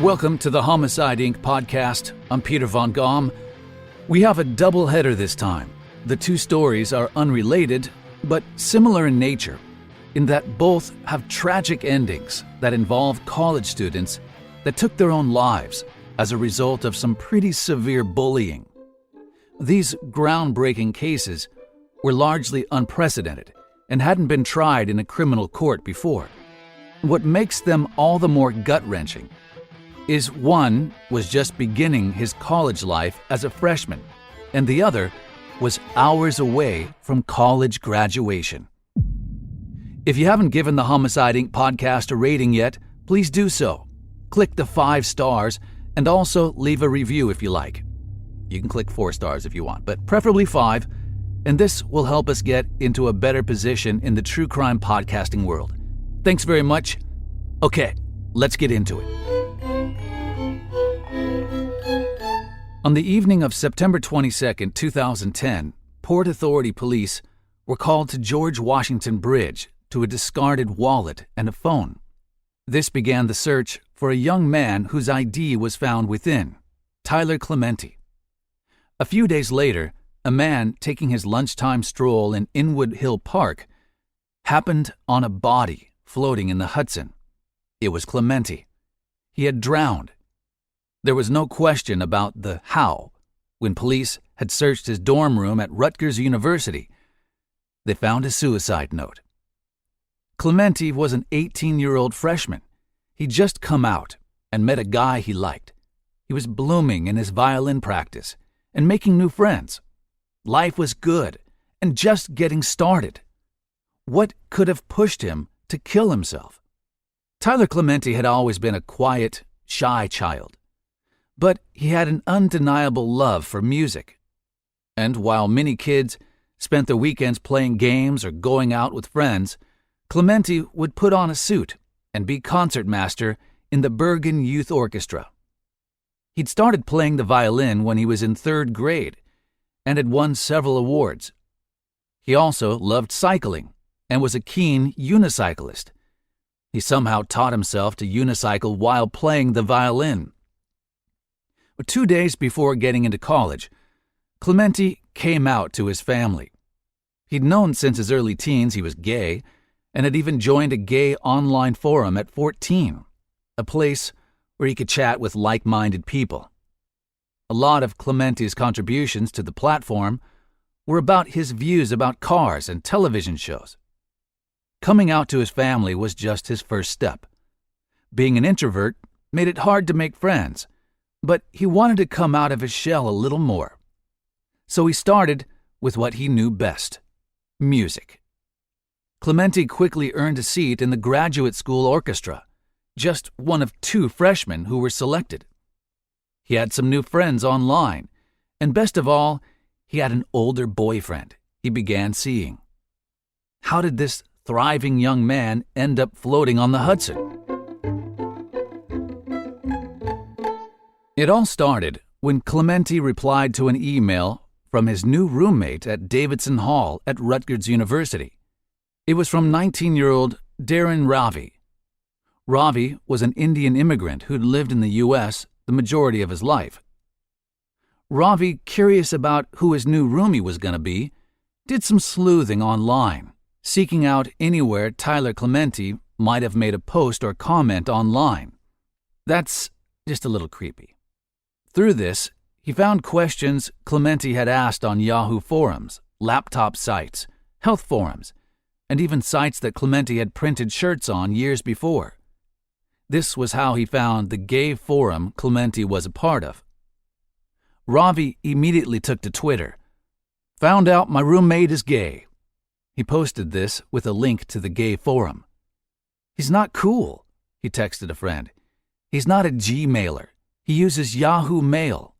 Welcome to the Homicide Inc. podcast. I'm Peter Von Gom. We have a double header this time. The two stories are unrelated, but similar in nature, in that both have tragic endings that involve college students that took their own lives as a result of some pretty severe bullying. These groundbreaking cases were largely unprecedented and hadn't been tried in a criminal court before. What makes them all the more gut-wrenching is one was just beginning his college life as a freshman, and the other was hours away from college graduation. If you haven't given the Homicide Inc. podcast a rating yet, please do so. Click the 5 stars and also leave a review if you like. You can click 4 stars if you want, but preferably 5, and this will help us get into a better position in the true crime podcasting world. Thanks very much. Okay, let's get into it. On the evening of September 22, 2010, Port Authority police were called to George Washington Bridge to a discarded wallet and a phone. This began the search for a young man whose ID was found within, Tyler Clementi. A few days later, a man taking his lunchtime stroll in Inwood Hill Park happened on a body floating in the Hudson. It was Clementi. He had drowned. There was no question about the how. When police had searched his dorm room at Rutgers University, they found a suicide note. Clementi was an 18-year-old freshman. He'd just come out and met a guy he liked. He was blooming in his violin practice and making new friends. Life was good and just getting started. What could have pushed him to kill himself? Tyler Clementi had always been a quiet, shy child, but he had an undeniable love for music. And while many kids spent their weekends playing games or going out with friends, Clementi would put on a suit and be concertmaster in the Bergen Youth Orchestra. He'd started playing the violin when he was in 3rd grade and had won several awards. He also loved cycling and was a keen unicyclist. He somehow taught himself to unicycle while playing the violin. 2 days before getting into college, Clementi came out to his family. He'd known since his early teens he was gay and had even joined a gay online forum at 14, a place where he could chat with like-minded people. A lot of Clementi's contributions to the platform were about his views about cars and television shows. Coming out to his family was just his first step. Being an introvert made it hard to make friends, but he wanted to come out of his shell a little more. So he started with what he knew best: music. Clementi quickly earned a seat in the graduate school orchestra, just one of 2 freshmen who were selected. He had some new friends online, and best of all, he had an older boyfriend he began seeing. How did this thriving young man end up floating on the Hudson? It all started when Clementi replied to an email from his new roommate at Davidson Hall at Rutgers University. It was from 19-year-old Darren Ravi. Ravi was an Indian immigrant who'd lived in the U.S. the majority of his life. Ravi, curious about who his new roomie was going to be, did some sleuthing online, seeking out anywhere Tyler Clementi might have made a post or comment online. That's just a little creepy. Through this, he found questions Clementi had asked on Yahoo forums, laptop sites, health forums, and even sites that Clementi had printed shirts on years before. This was how he found the gay forum Clementi was a part of. Ravi immediately took to Twitter. "Found out my roommate is gay." He posted this with a link to the gay forum. "He's not cool," he texted a friend. "He's not a Gmailer. He uses Yahoo Mail."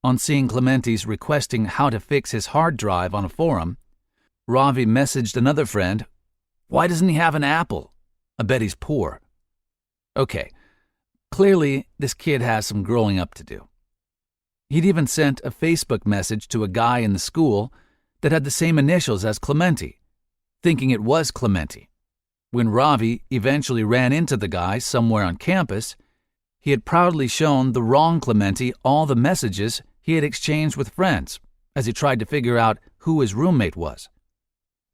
On seeing Clementi's requesting how to fix his hard drive on a forum, Ravi messaged another friend, "Why doesn't he have an Apple? I bet he's poor." Okay, clearly this kid has some growing up to do. He'd even sent a Facebook message to a guy in the school that had the same initials as Clementi, thinking it was Clementi. When Ravi eventually ran into the guy somewhere on campus, he had proudly shown the wrong Clementi all the messages he had exchanged with friends as he tried to figure out who his roommate was.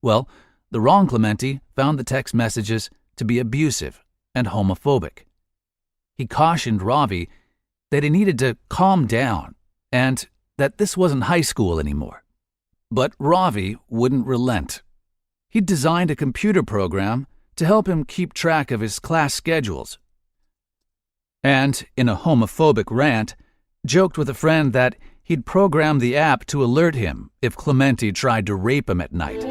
Well, the wrong Clementi found the text messages to be abusive and homophobic. He cautioned Ravi that he needed to calm down and that this wasn't high school anymore. But Ravi wouldn't relent. He'd designed a computer program to help him keep track of his class schedules. And, in a homophobic rant, joked with a friend that he'd programmed the app to alert him if Clementi tried to rape him at night.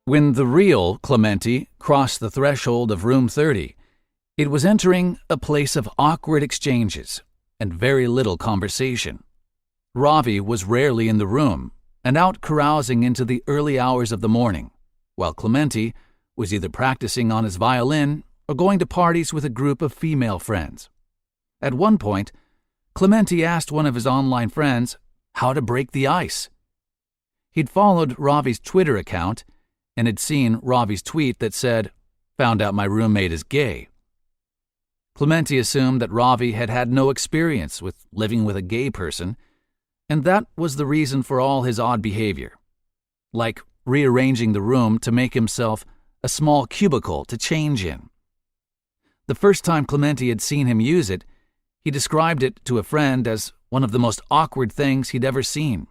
When the real Clementi crossed the threshold of room 30, it was entering a place of awkward exchanges and very little conversation. Ravi was rarely in the room and out carousing into the early hours of the morning, while Clementi was either practicing on his violin or going to parties with a group of female friends. At one point, Clementi asked one of his online friends how to break the ice. He'd followed Ravi's Twitter account and had seen Ravi's tweet that said, "Found out my roommate is gay." Clementi assumed that Ravi had had no experience with living with a gay person, and that was the reason for all his odd behavior, like rearranging the room to make himself a small cubicle to change in. The first time Clementi had seen him use it, he described it to a friend as one of the most awkward things he'd ever seen.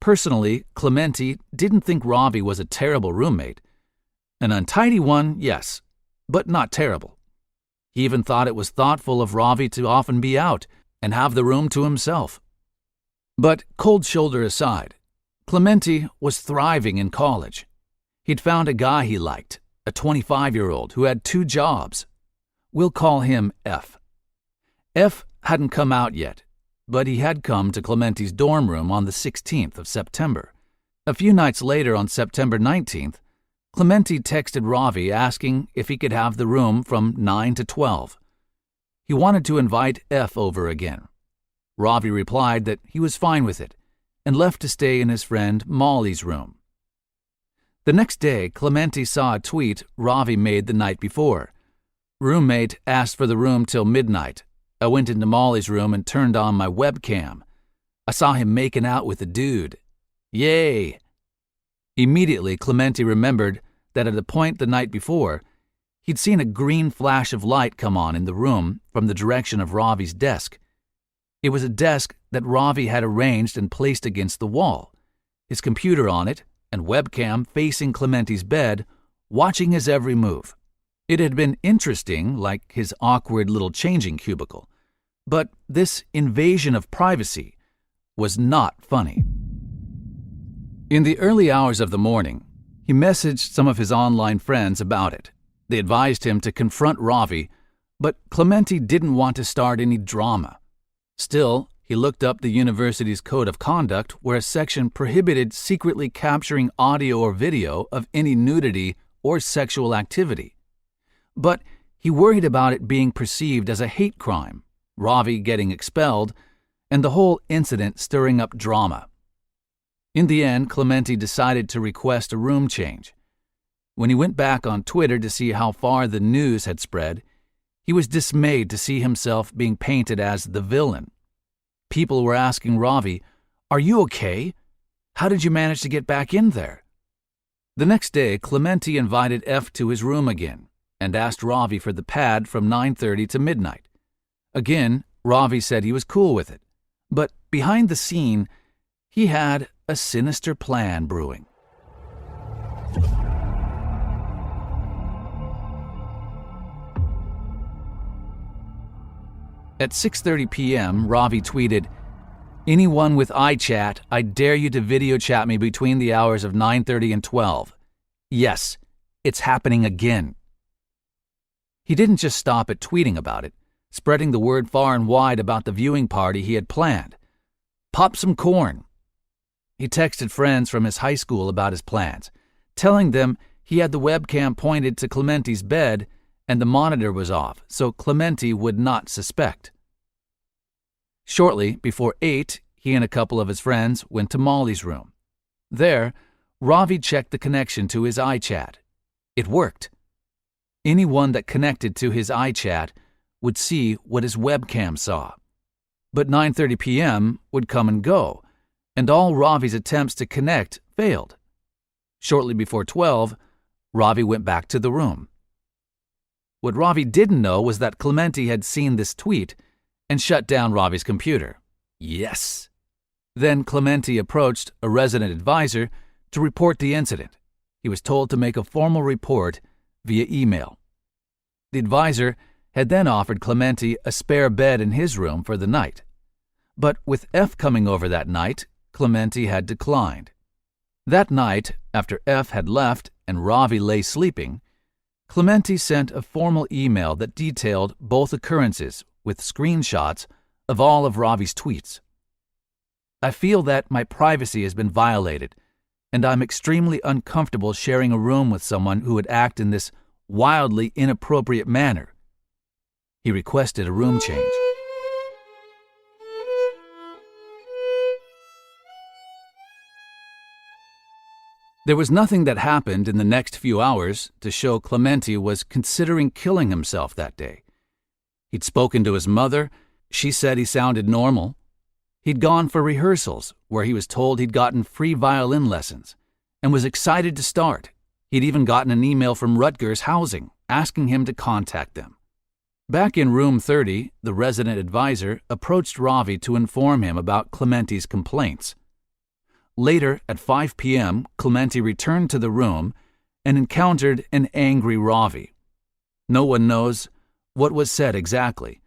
Personally, Clementi didn't think Ravi was a terrible roommate. An untidy one, yes, but not terrible. He even thought it was thoughtful of Ravi to often be out and have the room to himself. But cold shoulder aside, Clementi was thriving in college. He'd found a guy he liked, a 25-year-old who had 2 jobs. We'll call him F. F hadn't come out yet, but he had come to Clementi's dorm room on the 16th of September. A few nights later, on September 19th, Clementi texted Ravi asking if he could have the room from 9 to 12. He wanted to invite F over again. Ravi replied that he was fine with it and left to stay in his friend Molly's room. The next day, Clementi saw a tweet Ravi made the night before. "Roommate asked for the room till midnight. I went into Molly's room and turned on my webcam. I saw him making out with a dude. Yay!" Immediately, Clementi remembered that at a point the night before, he'd seen a green flash of light come on in the room from the direction of Ravi's desk. It was a desk that Ravi had arranged and placed against the wall, his computer on it and webcam facing Clementi's bed, watching his every move. It had been interesting, like his awkward little changing cubicle, but this invasion of privacy was not funny. In the early hours of the morning, he messaged some of his online friends about it. They advised him to confront Ravi, but Clementi didn't want to start any drama. Still, he looked up the university's code of conduct where a section prohibited secretly capturing audio or video of any nudity or sexual activity. But he worried about it being perceived as a hate crime, Ravi getting expelled, and the whole incident stirring up drama. In the end, Clementi decided to request a room change. When he went back on Twitter to see how far the news had spread, he was dismayed to see himself being painted as the villain. People were asking Ravi, "Are you okay? How did you manage to get back in there?" The next day, Clementi invited F to his room again and asked Ravi for the pad from 9:30 to midnight. Again, Ravi said he was cool with it, but behind the scene, he had a sinister plan brewing. At 6:30 p.m., Ravi tweeted, "Anyone with iChat, I dare you to video chat me between the hours of 9:30 and 12. Yes, it's happening again." He didn't just stop at tweeting about it, spreading the word far and wide about the viewing party he had planned. "Pop some corn." He texted friends from his high school about his plans, telling them he had the webcam pointed to Clementi's bed and the monitor was off, so Clementi would not suspect. Shortly before 8, he and a couple of his friends went to Molly's room. There, Ravi checked the connection to his iChat. It worked. Anyone that connected to his iChat would see what his webcam saw. But 9:30 p.m. would come and go, and all Ravi's attempts to connect failed. Shortly before 12, Ravi went back to the room. What Ravi didn't know was that Clementi had seen this tweet and shut down Ravi's computer. Yes! Then Clementi approached a resident advisor to report the incident. He was told to make a formal report via email. The advisor had then offered Clementi a spare bed in his room for the night. But with F coming over that night, Clementi had declined. That night, after F had left and Ravi lay sleeping, Clementi sent a formal email that detailed both occurrences with screenshots of all of Ravi's tweets. I feel that my privacy has been violated, and I'm extremely uncomfortable sharing a room with someone who would act in this wildly inappropriate manner. He requested a room change. There was nothing that happened in the next few hours to show Clementi was considering killing himself that day. He'd spoken to his mother. She said he sounded normal. He'd gone for rehearsals, where he was told he'd gotten free violin lessons, and was excited to start. He'd even gotten an email from Rutgers Housing asking him to contact them. Back in room 30, the resident advisor approached Ravi to inform him about Clementi's complaints. Later, at 5 p.m., Clementi returned to the room and encountered an angry Ravi. No one knows what was said exactly.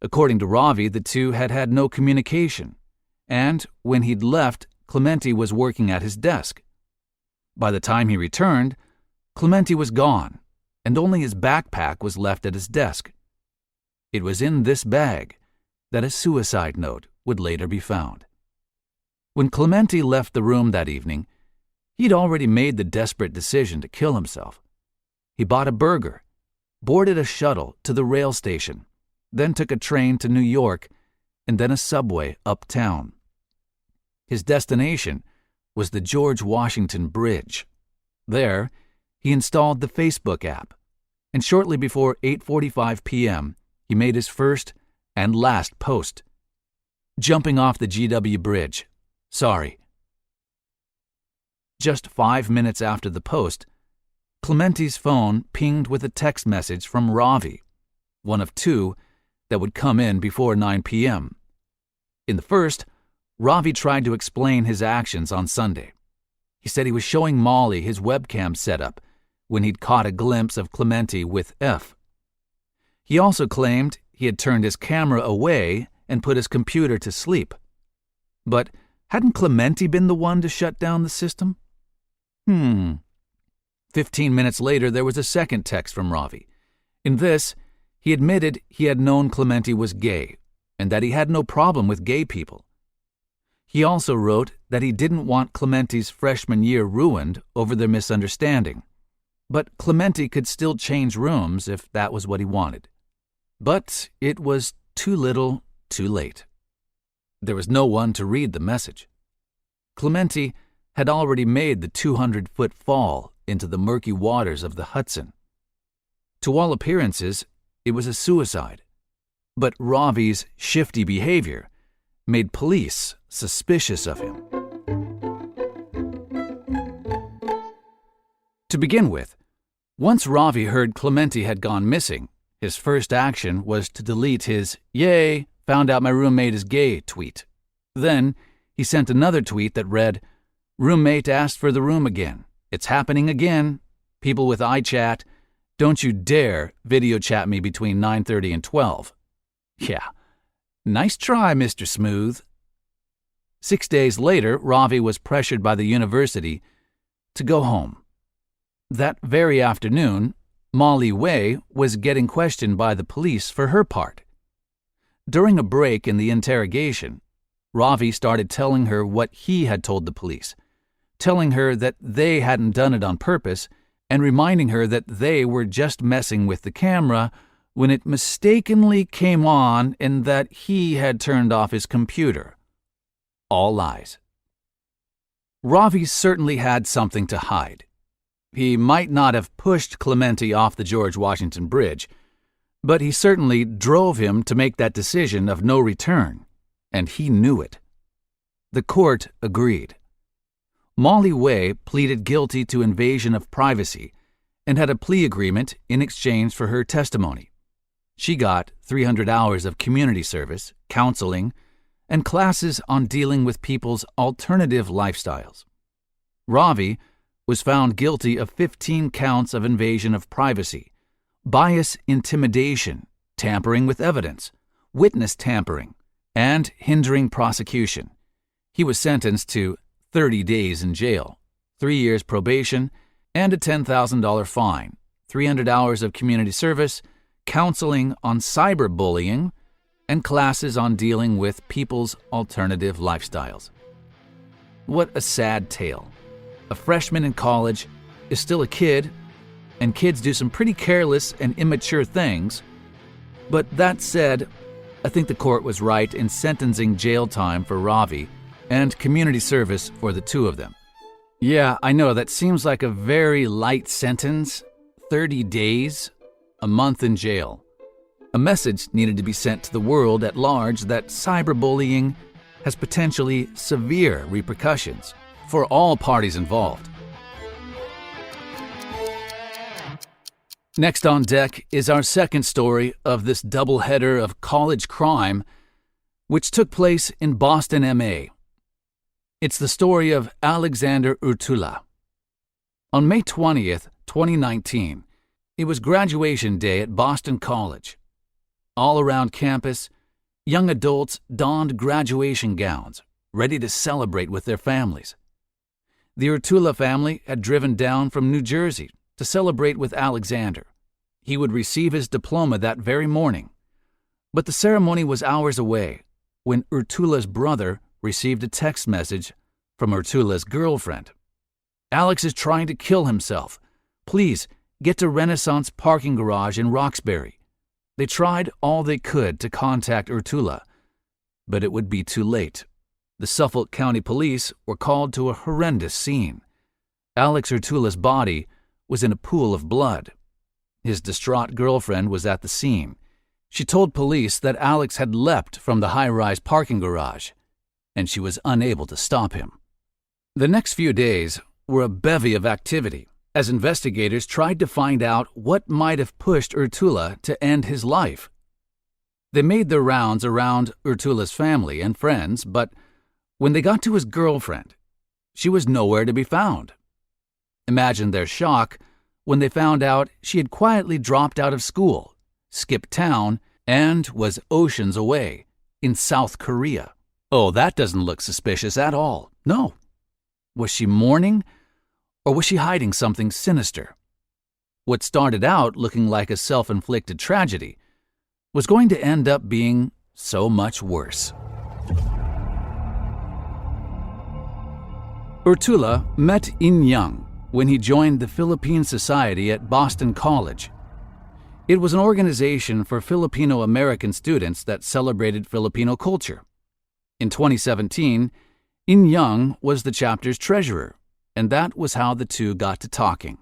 According to Ravi, the two had had no communication, and when he'd left, Clementi was working at his desk. By the time he returned, Clementi was gone, and only his backpack was left at his desk. It was in this bag that a suicide note would later be found. When Clementi left the room that evening, he'd already made the desperate decision to kill himself. He bought a burger, boarded a shuttle to the rail station, then took a train to New York, and then a subway uptown. His destination was the George Washington Bridge. There, he installed the Facebook app, and shortly before 8:45 p.m., he made his first and last post. Jumping off the GW Bridge. Sorry. Just 5 minutes after the post, Clementi's phone pinged with a text message from Ravi, one of two that would come in before 9 p.m. In the first, Ravi tried to explain his actions on Sunday. He said he was showing Molly his webcam setup when he'd caught a glimpse of Clementi with F. He also claimed he had turned his camera away and put his computer to sleep. But hadn't Clementi been the one to shut down the system? 15 minutes later, there was a second text from Ravi. In this, he admitted he had known Clementi was gay and that he had no problem with gay people. He also wrote that he didn't want Clementi's freshman year ruined over their misunderstanding, but Clementi could still change rooms if that was what he wanted. But it was too little, too late. There was no one to read the message. Clementi had already made the 200-foot fall into the murky waters of the Hudson. To all appearances, it was a suicide, but Ravi's shifty behavior made police suspicious of him. To begin with, once Ravi heard Clementi had gone missing, his first action was to delete his "Yay, found out my roommate is gay" tweet. Then he sent another tweet that read, "Roommate asked for the room again. It's happening again. People with iChat, don't you dare video chat me between 9:30 and 12. Yeah, nice try, Mr. Smooth. 6 days later, Ravi was pressured by the university to go home. That very afternoon, Molly Way was getting questioned by the police for her part. During a break in the interrogation, Ravi started telling her what he had told the police, telling her that they hadn't done it on purpose and reminding her that they were just messing with the camera when it mistakenly came on and that he had turned off his computer. All lies. Ravi certainly had something to hide. He might not have pushed Clementi off the George Washington Bridge, but he certainly drove him to make that decision of no return, and he knew it. The court agreed. Molly Way pleaded guilty to invasion of privacy and had a plea agreement in exchange for her testimony. She got 300 hours of community service, counseling, and classes on dealing with people's alternative lifestyles. Ravi was found guilty of 15 counts of invasion of privacy, bias intimidation, tampering with evidence, witness tampering, and hindering prosecution. He was sentenced to 30 days in jail, 3 years probation, and a $10,000 fine, 300 hours of community service, counseling on cyberbullying, and classes on dealing with people's alternative lifestyles. What a sad tale. A freshman in college is still a kid, and kids do some pretty careless and immature things. But that said, I think the court was right in sentencing jail time for Ravi and community service for the two of them. Yeah, I know that seems like a very light sentence. 30 days, a month in jail. A message needed to be sent to the world at large that cyberbullying has potentially severe repercussions for all parties involved. Next on deck is our second story of this doubleheader of college crime, which took place in Boston, MA. It's the story of Alexander Urtula. On May 20th, 2019, it was graduation day at Boston College. All around campus, young adults donned graduation gowns, ready to celebrate with their families. The Urtula family had driven down from New Jersey to celebrate with Alexander. He would receive his diploma that very morning. But the ceremony was hours away when Urtula's brother received a text message from Urtula's girlfriend. Alex is trying to kill himself. Please, get to Renaissance parking garage in Roxbury. They tried all they could to contact Urtula, but it would be too late. The Suffolk County Police were called to a horrendous scene. Alex Urtula's body was in a pool of blood. His distraught girlfriend was at the scene. She told police that Alex had leapt from the high-rise parking garage, and she was unable to stop him. The next few days were a bevy of activity as investigators tried to find out what might have pushed Urtula to end his life. They made their rounds around Urtula's family and friends, but when they got to his girlfriend, she was nowhere to be found. Imagine their shock when they found out she had quietly dropped out of school, skipped town, and was oceans away in South Korea. Oh, that doesn't look suspicious at all. No. Was she mourning, or was she hiding something sinister? What started out looking like a self-inflicted tragedy was going to end up being so much worse. Urtula met In Young when he joined the Philippine Society at Boston College. It was an organization for Filipino-American students that celebrated Filipino culture. In 2017, In Young was the chapter's treasurer, and that was how the two got to talking.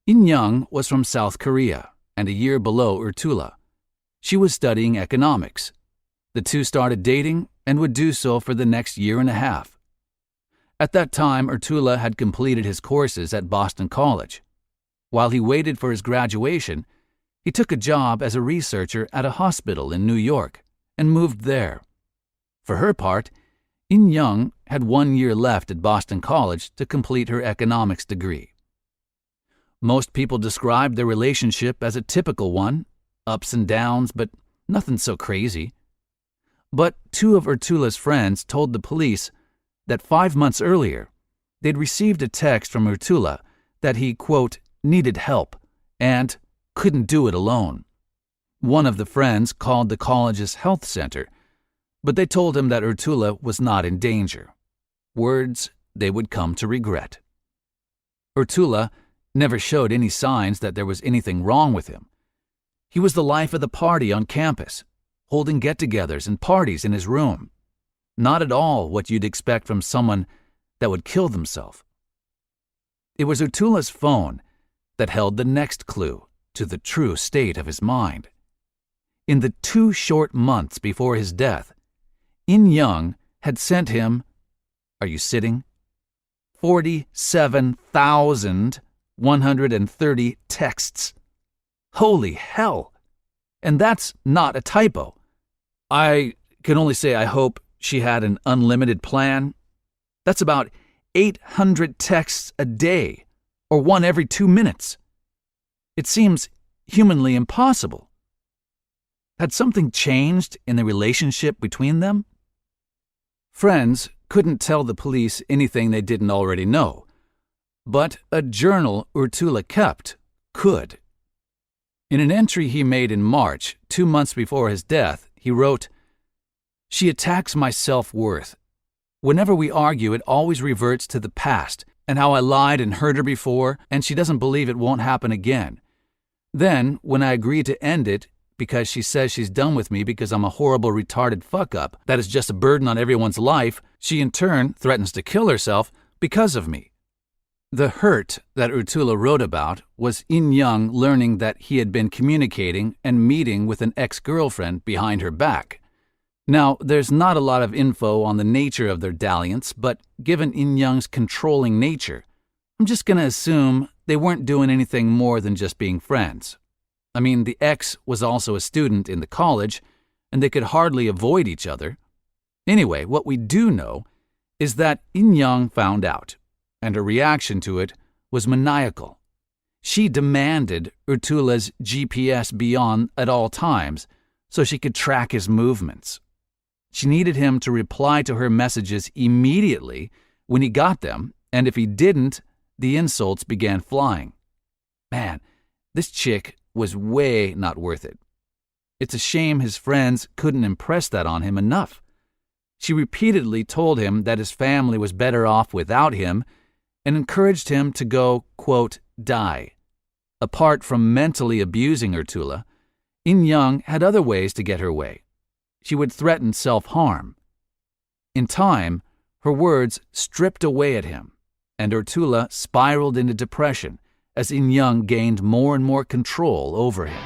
In Young was from South Korea and a year below Urtula. She was studying economics. The two started dating and would do so for the next year and a half. At that time, Urtula had completed his courses at Boston College. While he waited for his graduation, he took a job as a researcher at a hospital in New York and moved there. For her part, In Young had 1 year left at Boston College to complete her economics degree. Most people described their relationship as a typical one, ups and downs, but nothing so crazy. But two of Urtula's friends told the police that 5 months earlier, they'd received a text from Urtula that he, quote, needed help and couldn't do it alone. One of the friends called the college's health center, but they told him that Urtula was not in danger. Words they would come to regret. Urtula never showed any signs that there was anything wrong with him. He was the life of the party on campus, holding get-togethers and parties in his room. Not at all what you'd expect from someone that would kill themselves. It was Urtula's phone that held the next clue to the true state of his mind. In the 2 short months before his death, In Young had sent him, are you sitting? 47,130 texts. Holy hell! And that's not a typo. I can only say I hope she had an unlimited plan. That's about 800 texts a day, or one every 2 minutes. It seems humanly impossible. Had something changed in the relationship between them? Friends couldn't tell the police anything they didn't already know, but a journal Urtula kept could. In an entry he made in March, 2 months before his death, he wrote, "She attacks my self-worth. Whenever we argue, it always reverts to the past and how I lied and hurt her before, and she doesn't believe it won't happen again. Then, when I agree to end it, because she says she's done with me because I'm a horrible, retarded fuck-up that is just a burden on everyone's life, she in turn threatens to kill herself because of me." The hurt that Urtula wrote about was In Young learning that he had been communicating and meeting with an ex-girlfriend behind her back. Now, there's not a lot of info on the nature of their dalliance, but given In Young's controlling nature, I'm just going to assume they weren't doing anything more than just being friends. I mean, the ex was also a student in the college, and they could hardly avoid each other. Anyway, what we do know is that In Young found out, and her reaction to it was maniacal. She demanded Urtula's GPS be on at all times so she could track his movements. She needed him to reply to her messages immediately when he got them, and if he didn't, the insults began flying. Man, this chick was way not worth it. It's a shame his friends couldn't impress that on him enough. She repeatedly told him that his family was better off without him and encouraged him to go, quote, die. Apart from mentally abusing Urtula, In Young had other ways to get her way. She would threaten self-harm. In time, her words stripped away at him, and Urtula spiraled into depression as In Young gained more and more control over him.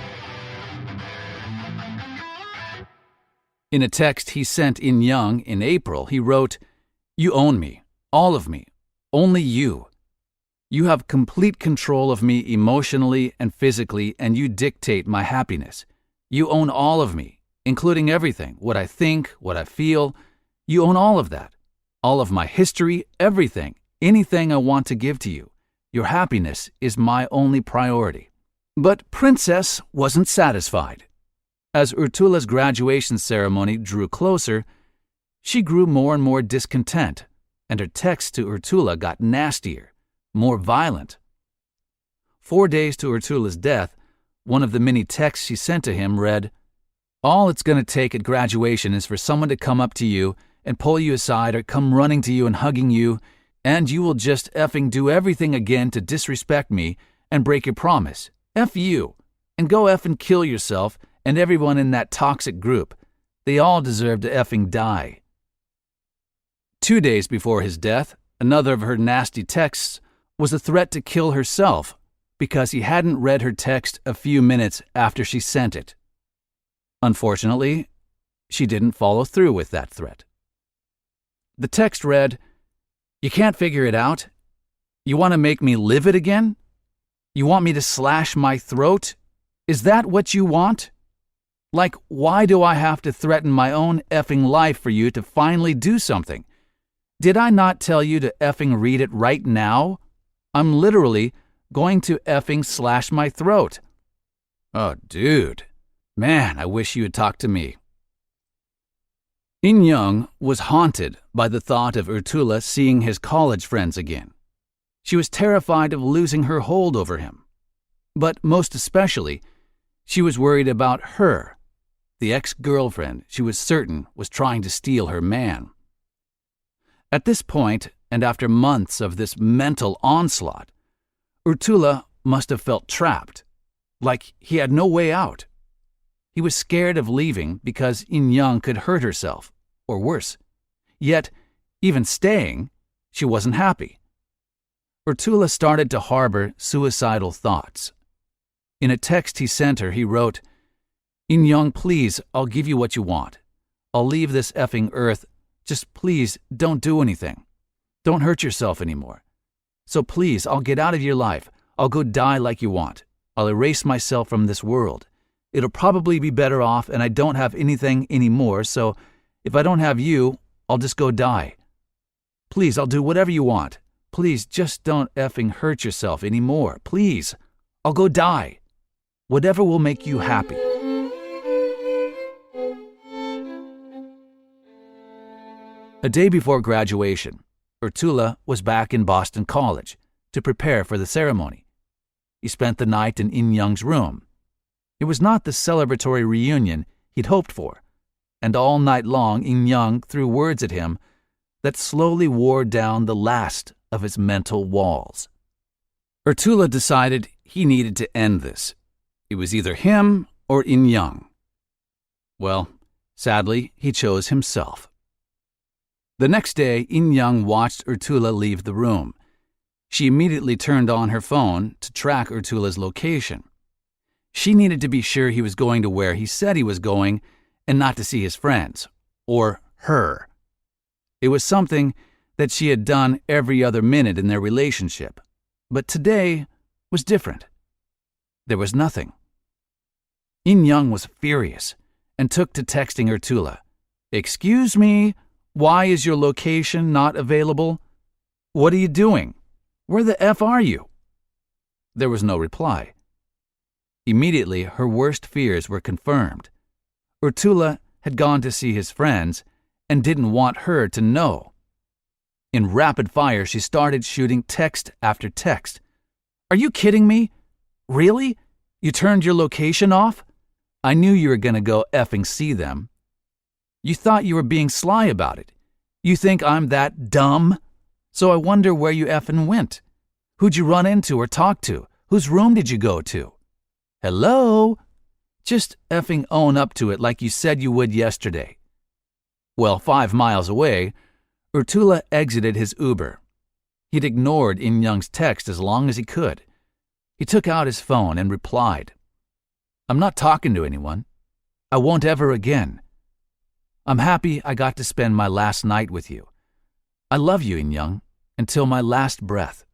In a text he sent In Young in April, he wrote, "You own me, all of me, only you. You have complete control of me emotionally and physically, and you dictate my happiness. You own all of me, including everything, what I think, what I feel. You own all of that, all of my history, everything, anything I want to give to you. Your happiness is my only priority." But Princess wasn't satisfied. As Urtula's graduation ceremony drew closer, she grew more and more discontent, and her texts to Urtula got nastier, more violent. 4 days to Urtula's death, one of the many texts she sent to him read, "All it's going to take at graduation is for someone to come up to you and pull you aside or come running to you and hugging you, and you will just effing do everything again to disrespect me and break your promise. F you. And go effing kill yourself and everyone in that toxic group. They all deserve to effing die." 2 days before his death, another of her nasty texts was a threat to kill herself because he hadn't read her text a few minutes after she sent it. Unfortunately, she didn't follow through with that threat. The text read, "You can't figure it out? You want to make me live it again? You want me to slash my throat? Is that what you want? Like, why do I have to threaten my own effing life for you to finally do something? Did I not tell you to effing read it right now? I'm literally going to effing slash my throat." Oh, dude. Man, I wish you had talked to me. In Young was haunted by the thought of Urtula seeing his college friends again. She was terrified of losing her hold over him. But most especially, she was worried about her, the ex-girlfriend she was certain was trying to steal her man. At this point, and after months of this mental onslaught, Urtula must have felt trapped, like he had no way out. He was scared of leaving because In Young could hurt herself, or worse. Yet, even staying, she wasn't happy. Urtula started to harbor suicidal thoughts. In a text he sent her, he wrote, "In Young, please, I'll give you what you want. I'll leave this effing earth. Just please don't do anything. Don't hurt yourself anymore. So please, I'll get out of your life. I'll go die like you want. I'll erase myself from this world. It'll probably be better off, and I don't have anything anymore, so if I don't have you, I'll just go die. Please, I'll do whatever you want. Please, just don't effing hurt yourself anymore. Please, I'll go die. Whatever will make you happy." A day before graduation, Urtula was back in Boston College to prepare for the ceremony. He spent the night in Young's room. It was not the celebratory reunion he'd hoped for, and all night long Young threw words at him that slowly wore down the last of his mental walls. Urtula decided he needed to end this. It was either him or Young. Well, sadly, he chose himself. The next day, Young watched Urtula leave the room. She immediately turned on her phone to track Urtula's location. She needed to be sure he was going to where he said he was going and not to see his friends, or her. It was something that she had done every other minute in their relationship, but today was different. There was nothing. Young was furious and took to texting Urtula. "Excuse me, why is your location not available? What are you doing? Where the F are you?" There was no reply. Immediately, her worst fears were confirmed. Urtula had gone to see his friends and didn't want her to know. In rapid fire, she started shooting text after text. "Are you kidding me? Really? You turned your location off? I knew you were going to go effing see them. You thought you were being sly about it. You think I'm that dumb? So I wonder where you effing went. Who'd you run into or talk to? Whose room did you go to? Hello? Just effing own up to it like you said you would yesterday." Well, 5 miles away, Urtula exited his Uber. He'd ignored Young's text as long as he could. He took out his phone and replied, "I'm not talking to anyone. I won't ever again. I'm happy I got to spend my last night with you. I love you, Young, until my last breath."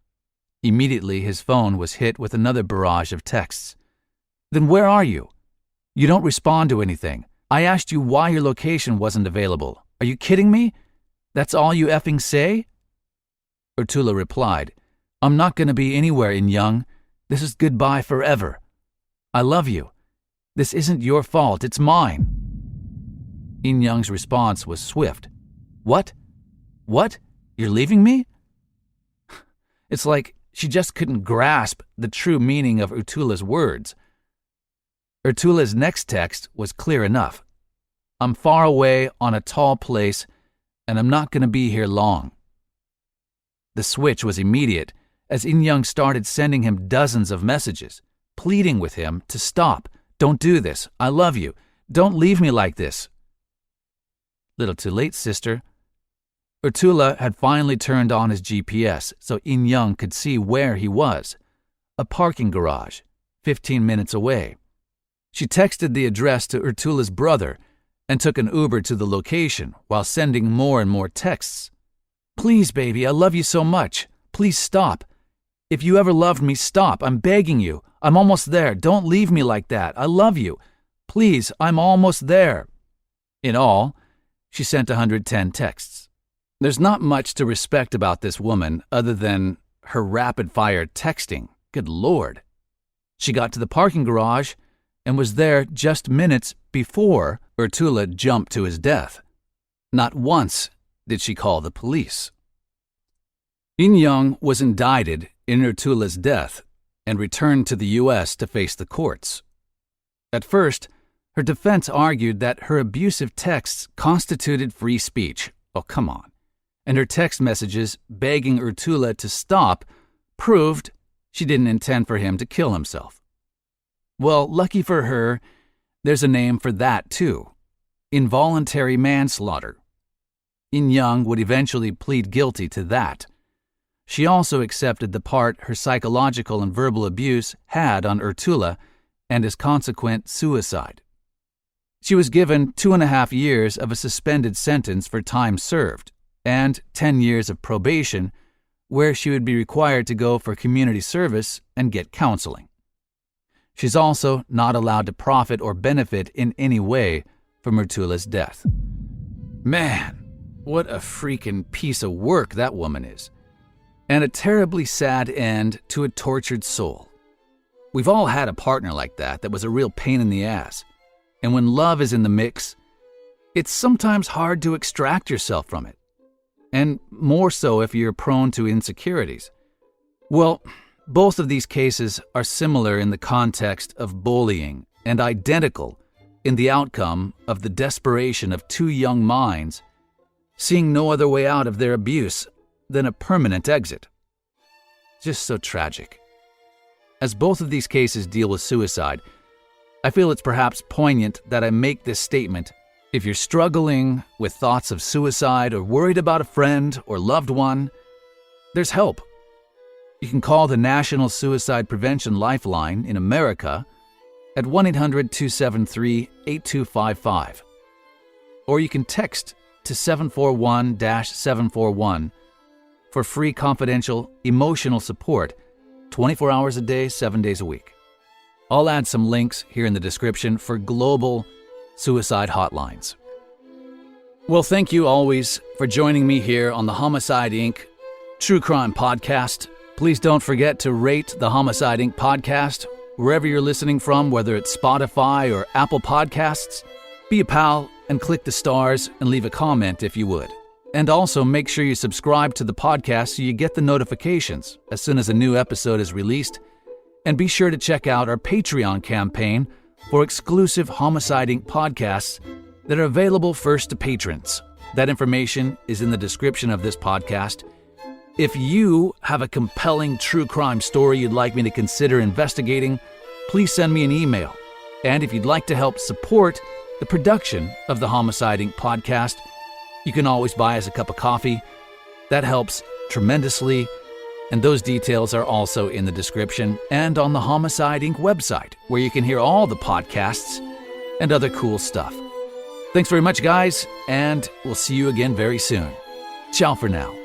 Immediately, his phone was hit with another barrage of texts. "Then where are you? You don't respond to anything. I asked you why your location wasn't available. Are you kidding me? That's all you effing say?" Urtula replied, "I'm not going to be anywhere, Young. This is goodbye forever. I love you. This isn't your fault, it's mine." Young's response was swift. What? What? You're leaving me?" It's like she just couldn't grasp the true meaning of Urtula's words. Urtula's next text was clear enough. "I'm far away on a tall place, and I'm not going to be here long." The switch was immediate as Young started sending him dozens of messages, pleading with him to stop. "Don't do this. I love you. Don't leave me like this." Little too late, sister. Urtula had finally turned on his GPS so Young could see where he was. A parking garage, 15 minutes away. She texted the address to Urtula's brother and took an Uber to the location while sending more and more texts. "Please, baby, I love you so much. Please stop. If you ever loved me, stop. I'm begging you. I'm almost there. Don't leave me like that. I love you. Please, I'm almost there." In all, she sent 110 texts. There's not much to respect about this woman other than her rapid-fire texting. Good Lord. She got to the parking garage and was there just minutes before Urtula jumped to his death. Not once did she call the police. Young was indicted in Urtula's death and returned to the U.S. to face the courts. At first, her defense argued that her abusive texts constituted free speech. Oh, come on. And her text messages begging Urtula to stop proved she didn't intend for him to kill himself. Well, lucky for her, there's a name for that too. Involuntary manslaughter. Young would eventually plead guilty to that. She also accepted the part her psychological and verbal abuse had on Urtula and his consequent suicide. She was given 2.5 years of a suspended sentence for time served and 10 years of probation, where she would be required to go for community service and get counseling. She's also not allowed to profit or benefit in any way from Urtula's death. Man, what a freaking piece of work that woman is. And a terribly sad end to a tortured soul. We've all had a partner like that was a real pain in the ass. And when love is in the mix, it's sometimes hard to extract yourself from it. And more so if you're prone to insecurities. Well, both of these cases are similar in the context of bullying and identical in the outcome of the desperation of two young minds seeing no other way out of their abuse than a permanent exit. Just so tragic. As both of these cases deal with suicide, I feel it's perhaps poignant that I make this statement. If you're struggling with thoughts of suicide or worried about a friend or loved one, there's help. You can call the National Suicide Prevention Lifeline in America at 1-800-273-8255. Or you can text to 741-741 for free confidential emotional support 24 hours a day, 7 days a week. I'll add some links here in the description for global suicide hotlines. Well, thank you always for joining me here on the Homicide Inc. True Crime Podcast. Please don't forget to rate the Homicide Inc. podcast wherever you're listening from, whether it's Spotify or Apple Podcasts. Be a pal and click the stars and leave a comment if you would. And also make sure you subscribe to the podcast so you get the notifications as soon as a new episode is released. And be sure to check out our Patreon campaign for exclusive Homicide Inc. podcasts that are available first to patrons. That information is in the description of this podcast. If you have a compelling true crime story you'd like me to consider investigating, please send me an email. And if you'd like to help support the production of the Homicide Inc. podcast, you can always buy us a cup of coffee. That helps tremendously. And those details are also in the description and on the Homicide Inc. website, where you can hear all the podcasts and other cool stuff. Thanks very much, guys, and we'll see you again very soon. Ciao for now.